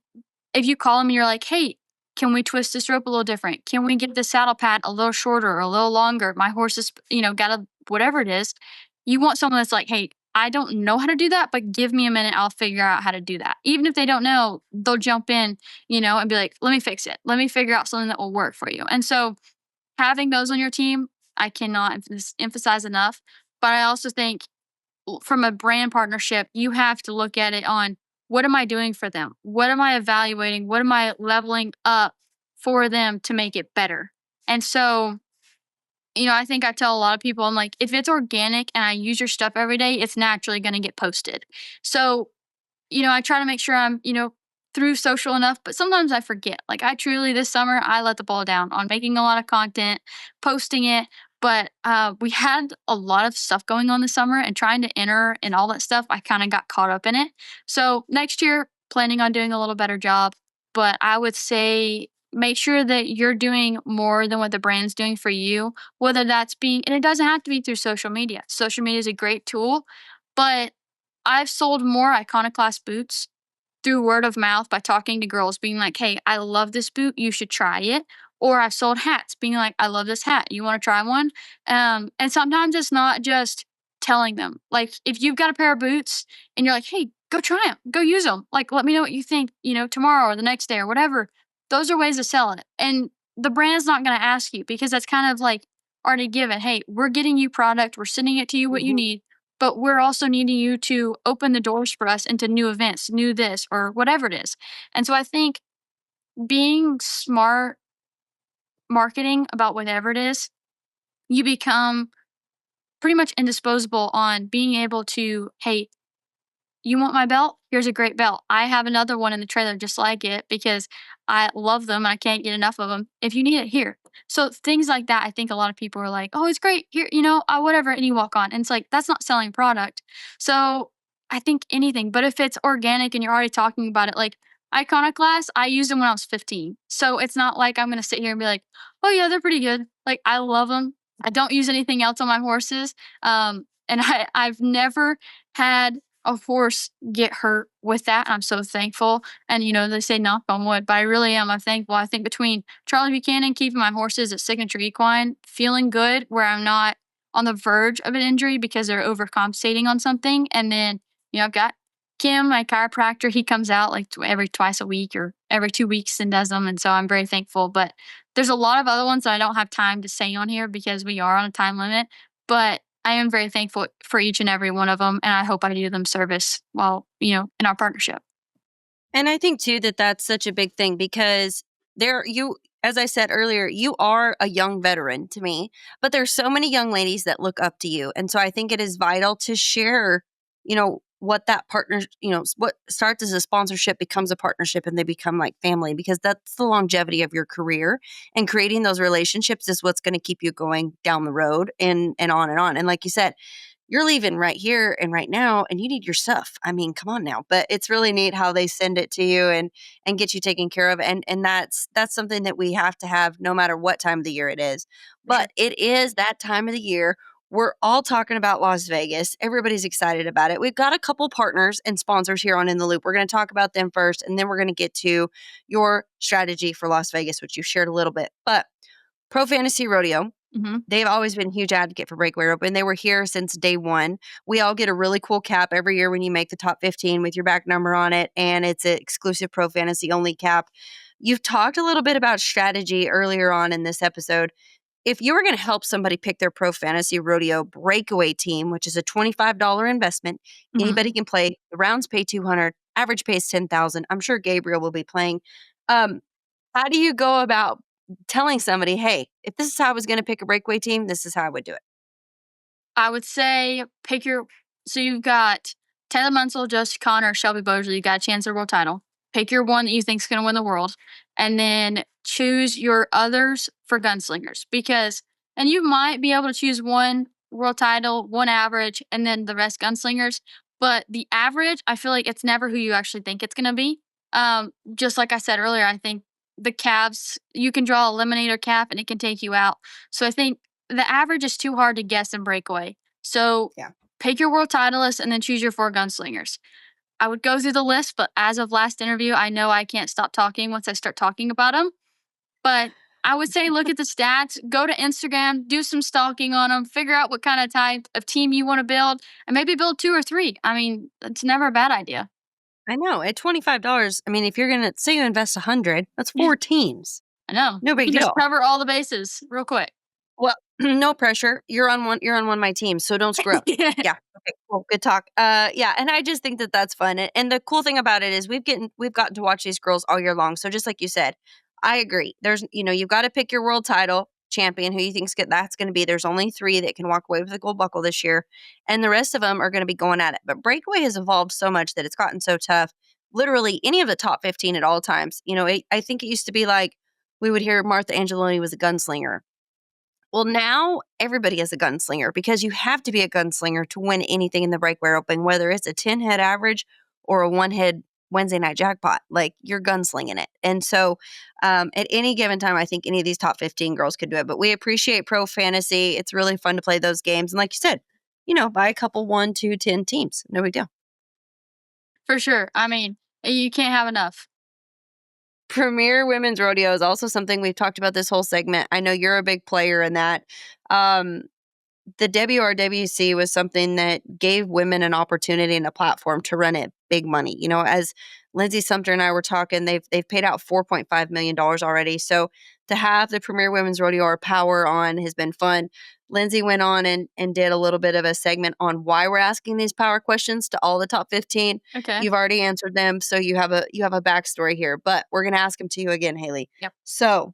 if you call them and you're like, hey, can we twist this rope a little different? Can we get the saddle pad a little shorter or a little longer? My horse is, got a whatever it is. You want someone that's like, hey, I don't know how to do that, but give me a minute. I'll figure out how to do that. Even if they don't know, they'll jump in, and be like, let me fix it. Let me figure out something that will work for you. And so having those on your team, I cannot emphasize enough. But I also think from a brand partnership, you have to look at it on what am I doing for them? What am I evaluating? What am I leveling up for them to make it better? And so, I think I tell a lot of people, I'm like, if it's organic and I use your stuff every day, it's naturally going to get posted. So, I try to make sure I'm, through social enough, but sometimes I forget. Like I truly, this summer, I let the ball down on making a lot of content, posting it. But we had a lot of stuff going on this summer and trying to enter and all that stuff. I kind of got caught up in it. So next year, planning on doing a little better job. But I would say make sure that you're doing more than what the brand's doing for you, whether that's and it doesn't have to be through social media. Social media is a great tool, but I've sold more Iconoclast boots through word of mouth by talking to girls, being like, hey, I love this boot. You should try it. Or I've sold hats, being like, I love this hat. You want to try one? And sometimes it's not just telling them. Like, if you've got a pair of boots and you're like, hey, go try them, go use them. Like, let me know what you think, tomorrow or the next day or whatever. Those are ways to sell it. And the brand's not going to ask you because that's kind of like already given. Hey, we're getting you product. We're sending it to you what you need. But we're also needing you to open the doors for us into new events, new this, or whatever it is. And so I think being smart marketing about whatever it is, you become pretty much indisposable on being able to, hey, you want my belt? Here's a great belt. I have another one in the trailer just like it because I love them and I can't get enough of them. If you need it, here. So things like that, I think a lot of people are like, oh, it's great. Here, whatever. And you walk on. And it's like, that's not selling product. So I think anything, but if it's organic and you're already talking about it, like Iconoclast, I used them when I was 15. So it's not like I'm going to sit here and be like, oh yeah, they're pretty good. Like I love them. I don't use anything else on my horses. And I've never had of course, get hurt with that. I'm so thankful. And, they say knock on wood, but I really am. I'm thankful. I think between Charlie Buchanan keeping my horses at Signature Equine, feeling good where I'm not on the verge of an injury because they're overcompensating on something. And then, I've got Kim, my chiropractor. He comes out like every twice a week or every 2 weeks and does them. And so I'm very thankful. But there's a lot of other ones that I don't have time to say on here because we are on a time limit. But I am very thankful for each and every one of them, and I hope I do them service while, in our partnership. And I think too that that's such a big thing because as I said earlier, you are a young veteran to me, but there's so many young ladies that look up to you. And so I think it is vital to share, what that partner, what starts as a sponsorship becomes a partnership and they become like family because that's the longevity of your career, and creating those relationships is what's going to keep you going down the road and on and on. And like you said, you're leaving right here and right now and you need your stuff. I mean, come on now. But it's really neat how they send it to you and get you taken care of. And that's something that we have to have no matter what time of the year it is. But it is that time of the year. We're all talking about Las Vegas. Everybody's excited about it. We've got a couple partners and sponsors here on In the Loop. We're going to talk about them first, and then we're going to get to your strategy for Las Vegas, which you shared a little bit. But Pro Fantasy Rodeo, they've always been a huge advocate for Breakaway Open. They were here since day one. We all get a really cool cap every year when you make the top 15 with your back number on it, and it's an exclusive Pro Fantasy only cap. You've talked a little bit about strategy earlier on in this episode. If you were going to help somebody pick their Pro Fantasy Rodeo Breakaway team, which is a $25 investment, anybody can play. The rounds pay $200, average pays $10,000. I'm sure Gabriel will be playing. How do you go about telling somebody, hey, if this is how I was going to pick a breakaway team, this is how I would do it? I would say so you've got Taylor Munsell, Josh Connor, Shelby Bosley. You got a chance at a world title. Pick your one that you think is going to win the world. And then choose your others for gunslingers and you might be able to choose one world title, one average, and then the rest gunslingers. But the average, I feel like it's never who you actually think it's going to be. Just like I said earlier, I think the calves, you can draw a eliminator cap and it can take you out. So I think the average is too hard to guess in breakaway. So pick your world titleist and then choose your 4 gunslingers. I would go through the list, but as of last interview, I know I can't stop talking once I start talking about them. But I would say look at the stats, go to Instagram, do some stalking on them, figure out what kind of type of team you want to build, and maybe build 2 or 3. I mean, it's never a bad idea. I know. At $25, I mean, if you're going to say you invest $100, that's 4 teams. I know. No big you deal. Just cover all the bases real quick. Well, no pressure. You're on one of my teams, so don't screw up. Yeah. Okay. Cool. Good talk. Yeah. And I just think that that's fun. And the cool thing about it is we've gotten to watch these girls all year long. So just like you said, I agree. There's, you've got to pick your world title champion who you think's that's going to be. There's only 3 that can walk away with the gold buckle this year, and the rest of them are going to be going at it. But breakaway has evolved so much that it's gotten so tough. Literally any of the top 15 at all times. I think it used to be like we would hear Martha Angeloni was a gunslinger. Well, now everybody is a gunslinger because you have to be a gunslinger to win anything in the Breakaway Open, whether it's a 10-head average or a 1-head Wednesday night jackpot. Like, you're gunslinging it. And so at any given time, I think any of these top 15 girls could do it. But we appreciate Pro Fantasy. It's really fun to play those games. And like you said, buy a couple 1, 2, 10 teams. No big deal. For sure. I mean, you can't have enough. Premier Women's Rodeo is also something we've talked about this whole segment. I know you're a big player in that. The WRWC was something that gave women an opportunity and a platform to run it big money. As Lindsay Sumter and I were talking, they've paid out $4.5 million already. So to have the Premier Women's Rodeo or Power on has been fun. Lindsay went on and did a little bit of a segment on why we're asking these power questions to all the top 15. Okay. You've already answered them, so you have a backstory here, but we're going to ask them to you again, Haley. Yep. So,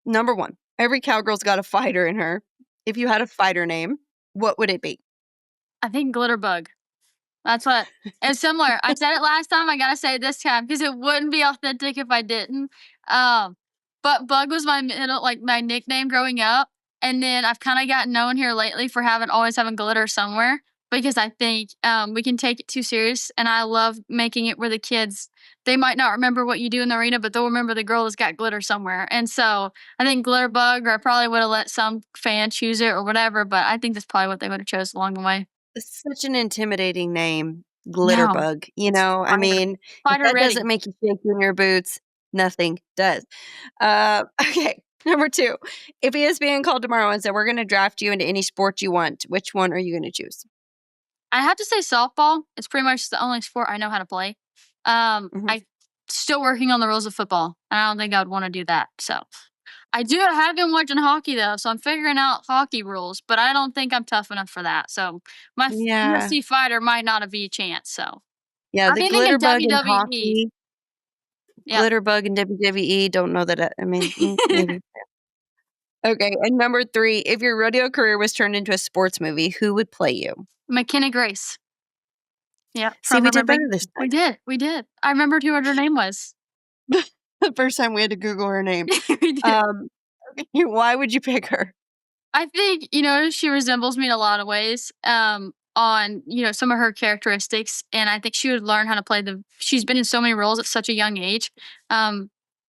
number 1, every cowgirl's got a fighter in her. If you had a fighter name, what would it be? I think Glitterbug. That's what it's similar. I said it last time. I gotta say it this time because it wouldn't be authentic if I didn't. But Bug was my my nickname growing up, and then I've kind of gotten known here lately for always having glitter somewhere because I think we can take it too serious, and I love making it where the kids, they might not remember what you do in the arena, but they'll remember the girl that's got glitter somewhere. And so I think Glitterbug, or I probably would have let some fan choose it or whatever, but I think that's probably what they would have chose along the way. It's such an intimidating name, No, Glitterbug. You know, I fighter, mean, if fighter that doesn't ready. make you shake in your boots, nothing does. Okay, number 2. If ESPN called tomorrow and said, we're going to draft you into any sport you want, which one are you going to choose? I have to say softball. It's pretty much the only sport I know how to play. Mhm. I still working on the rules of football. And I don't think I would want to do that. So I have been watching hockey though, so I'm figuring out hockey rules, but I don't think I'm tough enough for that. So my Yeah. UFC fighter might not have be a chance. So Yeah, I'm the thinking Glitterbug in WWE. hockey, Yeah. Glitterbug in WWE, don't know that, I mean, maybe. Okay, and number 3, if your rodeo career was turned into a sports movie, who would play you? McKenna Grace. Yeah. See, From we did Remember better this time. We did. We did. I remembered who her name was. The first time we had to Google her name. We did. Okay, why would you pick her? I think, she resembles me in a lot of ways, on, some of her characteristics. And I think she would learn how to she's been in so many roles at such a young age.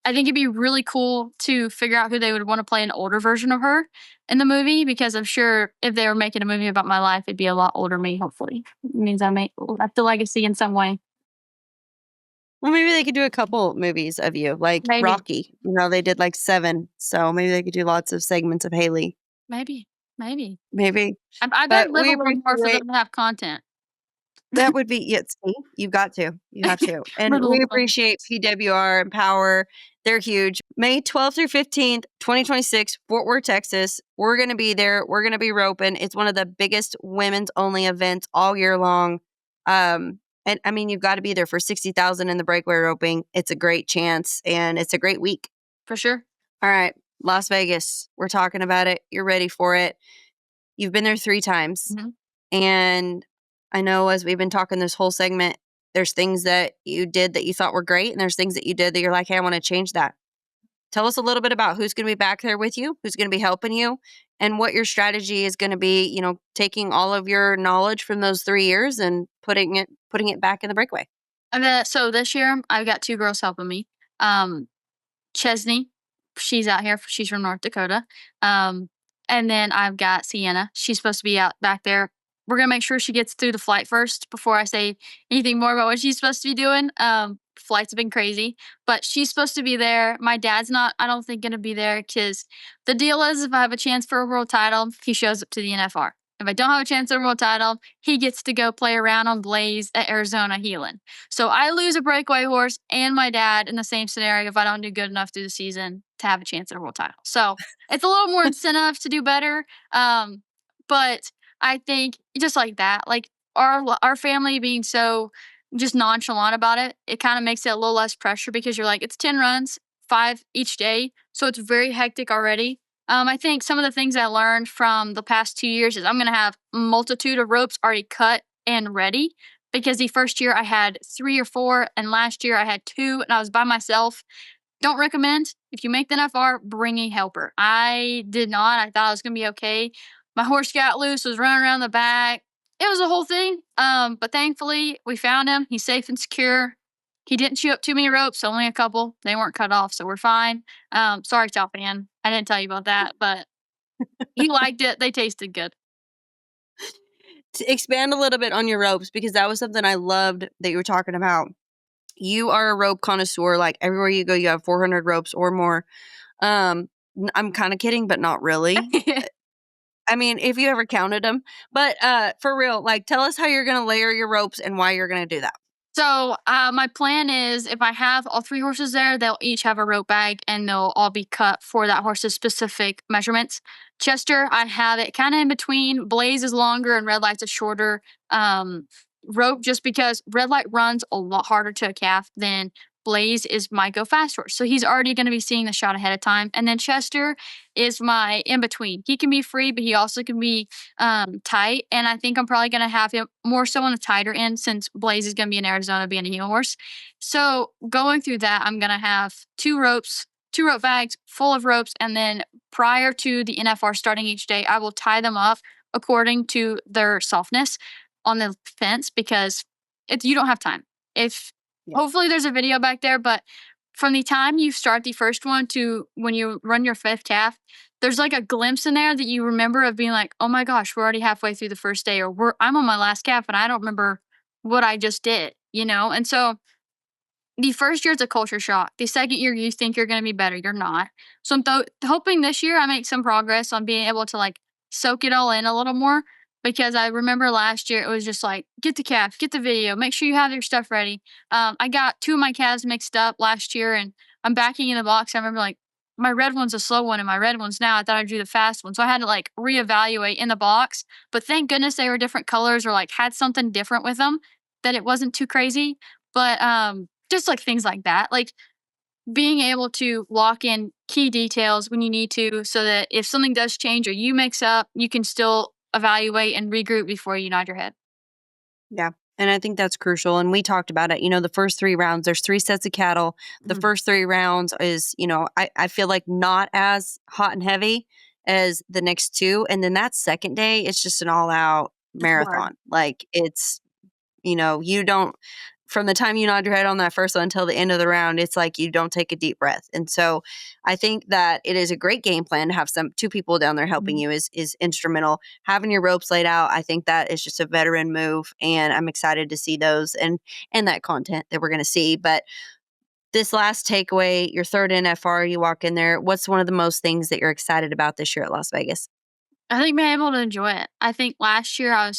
I think it'd be really cool to figure out who they would want to play an older version of her in the movie, because I'm sure if they were making a movie about my life, it'd be a lot older me, hopefully. It means I may left the legacy in some way. Well, maybe they could do a couple movies of you, like Maybe. Rocky. They did like 7, so maybe they could do lots of segments of Haley. Maybe. Maybe. Maybe. I'd But live we a little more for appreciate them to have content. that would be yes, see, you've got to. You have to. And Little we one. appreciate PWR and Power. They're huge. May 12th through 15th, 2026, Fort Worth, Texas. We're going to be there. We're going to be roping. It's one of the biggest women's only events all year long. And I mean, you've got to be there for 60,000 in the breakaway roping. It's a great chance and it's a great week. For sure. All right, Las Vegas. We're talking about it. You're ready for it. You've been there 3 times. Mhm. And I know as we've been talking this whole segment, there's things that you did that you thought were great, and there's things that you did that you're like, hey, I want to change that. Tell us a little bit about who's going to be back there with you, who's going to be helping you, and what your strategy is going to be, taking all of your knowledge from those 3 years and putting it back in the breakaway. So this year, I've got 2 girls helping me. Chesney, she's out here. She's from North Dakota. And then I've got Sienna. She's supposed to be out back there. We're gonna make sure she gets through the flight first before I say anything more about what she's supposed to be doing. Flights have been crazy, but she's supposed to be there. My dad's not, I don't think, gonna be there because the deal is if I have a chance for a world title, he shows up to the NFR. If I don't have a chance for a world title, he gets to go play around on Blaze at Arizona healing. So I lose a breakaway horse and my dad in the same scenario if I don't do good enough through the season to have a chance at a world title. So it's a little more incentive to do better. But I think just like that, like our family being so just nonchalant about it, it kind of makes it a little less pressure because you're like, it's 10 runs, 5 each day. So it's very hectic already. I think some of the things I learned from the past 2 years is I'm going to have a multitude of ropes already cut and ready because the first year I had 3 or 4 and last year I had 2 and I was by myself. Don't recommend. If you make the NFR, bring a helper. I did not. I thought I was going to be okay. My horse got loose, was running around the back. It was a whole thing. But thankfully, we found him. He's safe and secure. He didn't chew up too many ropes, only a couple. They weren't cut off, so we're fine. Sorry, Top Fan. I didn't tell you about that, but he liked it. They tasted good. To expand a little bit on your ropes, because that was something I loved that you were talking about. You are a rope connoisseur. Like everywhere you go, you have 400 ropes or more. I'm kind of kidding, but not really. I mean, if you ever counted them. But for real, like tell us how you're going to layer your ropes and why you're going to do that. So my plan is if I have all 3 horses there, they'll each have a rope bag and they'll all be cut for that horse's specific measurements. Chester, I have it kind of in between. Blaze is longer and Red Light's a shorter rope just because Red Light runs a lot harder to a calf than Blaze is my go fast horse. So he's already going to be seeing the shot ahead of time. And then Chester is my in between. He can be free, but he also can be tight. And I think I'm probably going to have him more so on the tighter end since Blaze is going to be in Arizona being a heel horse. So going through that, I'm going to have 2 ropes, 2 rope bags full of ropes. And then prior to the NFR starting each day, I will tie them up according to their softness on the fence because you don't have time. Hopefully there's a video back there, but from the time you start the first one to when you run your fifth calf, there's like a glimpse in there that you remember of being like, oh my gosh, we're already halfway through the first day, or I'm on my last calf and I don't remember what I just did, you know? And so the first year is a culture shock. The second year, you think you're going to be better. You're not. So I'm hoping this year I make some progress on being able to like soak it all in a little more, because I remember last year it was just like, get the calf, get the video, make sure you have your stuff ready. I got 2 of my calves mixed up last year and I'm backing in the box. I remember like my red one's a slow one and my red one's now. I thought I drew the fast one. So I had to like reevaluate in the box. But thank goodness they were different colors or like had something different with them, that it wasn't too crazy. But just like things like that, like being able to lock in key details when you need to, so that if something does change or you mix up, you can still evaluate and regroup before you nod your head. Yeah. And I think that's crucial. And we talked about it. The first 3 rounds, there's 3 sets of cattle. The first 3 rounds is, I feel like not as hot and heavy as the next 2. And then that second day, it's just an all out marathon. Like it's, you don't, from the time you nod your head on that first one until the end of the round, it's like you don't take a deep breath. And so I think that it is a great game plan to have 2 people down there helping you is instrumental. Having your ropes laid out, I think that is just a veteran move. And I'm excited to see those and that content that we're going to see. But this last takeaway, your third NFR, you walk in there. What's one of the most things that you're excited about this year at Las Vegas? I think being able to enjoy it. I think last year I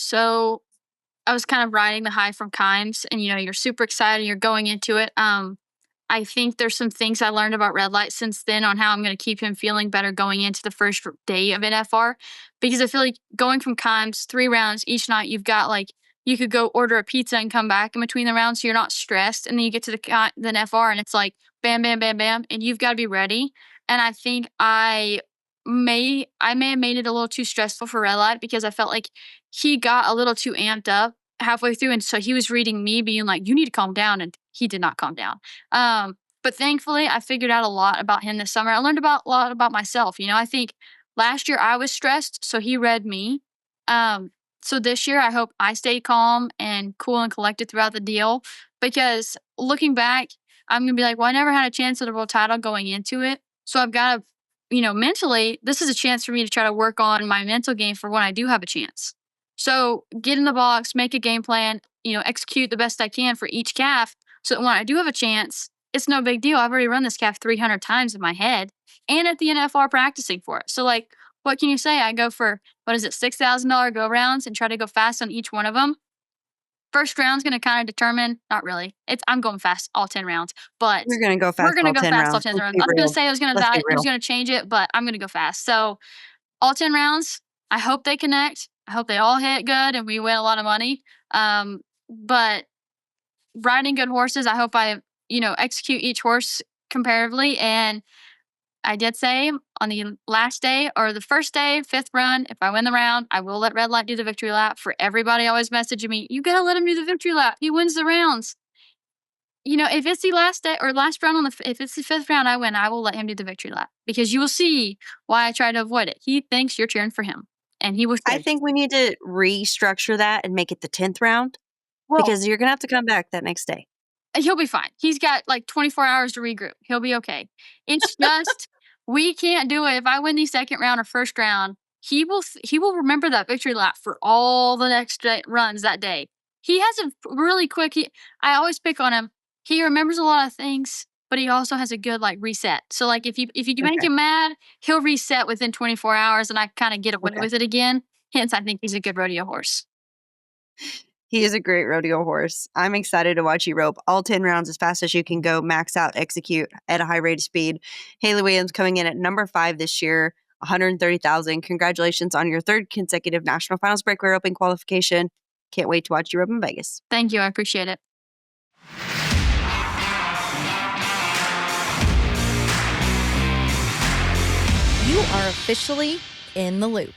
was kind of riding the high from Kimes, and you're super excited, you're going into it. I think there's some things I learned about Red Light since then on how I'm going to keep him feeling better going into the first day of NFR, because I feel like going from Kimes 3 rounds each night, you've got like, you could go order a pizza and come back in between the rounds, so you're not stressed, and then you get to the NFR and it's like bam, bam, bam, bam, and you've got to be ready. And I think I may have made it a little too stressful for Red Light, because I felt like he got a little too amped up halfway through, and so he was reading me being like, you need to calm down, and he did not calm down. But thankfully I figured out a lot about him this summer. I learned a lot about myself. I think last year I was stressed, so he read me. So this year I hope I stay calm and cool and collected throughout the deal, because looking back, I'm gonna be like, well, I never had a chance at a world title going into it, so I've got to, mentally, this is a chance for me to try to work on my mental game for when I do have a chance. So get in the box, make a game plan, execute the best I can for each calf, so that when I do have a chance, it's no big deal. I've already run this calf 300 times in my head and at the NFR practicing for it. So like, what can you say? I go for, $6,000 go rounds and try to go fast on each one of them. First round's going to kind of determine, not really. I'm going fast all 10 rounds, but We're going to go fast. we're going to go fast all 10 Let's rounds. be I was going real. to say I was going to change it, but I'm going to go fast. So all 10 rounds, I hope they connect. I hope they all hit good and we win a lot of money. But riding good horses, I hope I, execute each horse comparatively. And I did say on the last day or the first day, 5th run, if I win the round, I will let Red Light do the victory lap. For everybody always messaging me, you got to let him do the victory lap. He wins the rounds. If it's the last day or last round if it's the 5th round I win, I will let him do the victory lap, because you will see why I try to avoid it. He thinks you're cheering for him, and he was. I think we need to restructure that and make it the 10th round, Well, because you're going to have to come back that next day. he'll be fine. He's got like 24 hours to regroup. He'll be okay. It's just we can't do it. If I win the 2nd round or 1st round, he will remember that victory lap for all the next runs that day. He has a really quick. I always pick on him. He remembers a lot of things, but he also has a good like reset. So like if you make him mad, he'll reset within 24 hours, and I kind of get away with it again. Hence, I think he's a good rodeo horse. He is a great rodeo horse. I'm excited to watch you rope all 10 rounds as fast as you can go, max out, execute at a high rate of speed. Hali Williams coming in at number 5 this year, 130,000. Congratulations on your 3rd consecutive National Finals Breakaway roping qualification. Can't wait to watch you rope in Vegas. Thank you. I appreciate it. You are officially in the loop.